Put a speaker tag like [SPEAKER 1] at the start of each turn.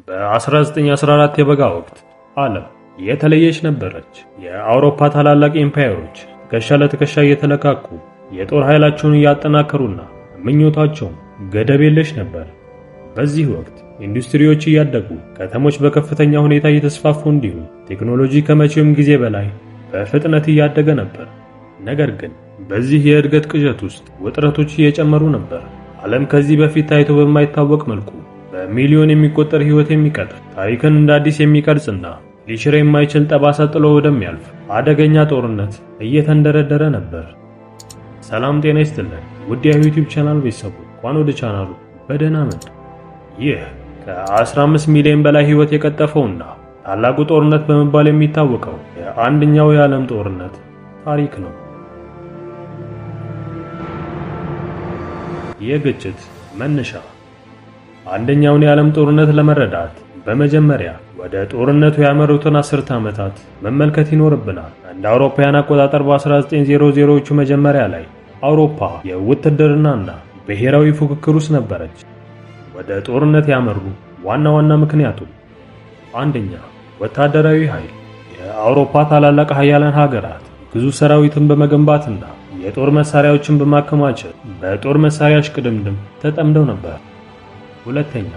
[SPEAKER 1] በ1914 የበጋ ወቅት ዓለም የተለየች ነበረች። የአውሮፓ ታላላቅ ኤምፓየሮች ትከሻ ለትከሻ እየተለካኩ የጦር ኃይላቸውን እያጠናከሩና ምኞታቸውም ገደብ የለሽ ነበር። በዚህ ወቅት ኢንዱስትሪዎች እያደጉ፣ ከተሞች በከፍተኛ ሁኔታ እየተስፋፉ፣ እንዲሁም ቴክኖሎጂ ከመቼውም ጊዜ በላይ በፍጥነት እያደገ ነበር። ነገር ግን በዚህ የእድገት ቅዠት ውስጥ ውጥረቶች እየጨመሩ ነበር። ዓለም ከዚህ በፊት ታይቶ በማይታወቅ መልኩ በሚሊዮን የሚቆጠር ሕይወት የሚቀጥፍ፣ ታሪክን እንደ አዲስ የሚቀርጽና ሊሽር የማይችል ጠባሳ ጥሎ ወደሚያልፍ አደገኛ ጦርነት እየተንደረደረ ነበር። ሰላም ጤና ይስጥልን ውድ የዩቲዩብ ቻናል ቤተሰቦች፣ እንኳን ወደ ቻናሉ በደህና መጡ። ይህ ከ15 ሚሊዮን በላይ ሕይወት የቀጠፈውና ታላቁ ጦርነት በመባል የሚታወቀው የአንደኛው የዓለም ጦርነት ታሪክ ነው። የግጭት መነሻ አንደኛውን የዓለም ጦርነት ለመረዳት በመጀመሪያ ወደ ጦርነቱ ያመሩትን 10 ዓመታት መመልከት ይኖርብናል። እንደ አውሮፓውያን አቆጣጠር በ1900ዎቹ መጀመሪያ ላይ አውሮፓ የውትድርናና ብሔራዊ ፉክክር ውስጥ ነበረች። ወደ ጦርነት ያመሩ ዋና ዋና ምክንያቶች፣ አንደኛ ወታደራዊ ኃይል። የአውሮፓ ታላላቅ ኃያላን ሀገራት ግዙፍ ሰራዊትን በመገንባትና የጦር መሳሪያዎችን በማከማቸት በጦር መሳሪያ እሽቅድምድም ተጠምደው ነበር። ሁለተኛ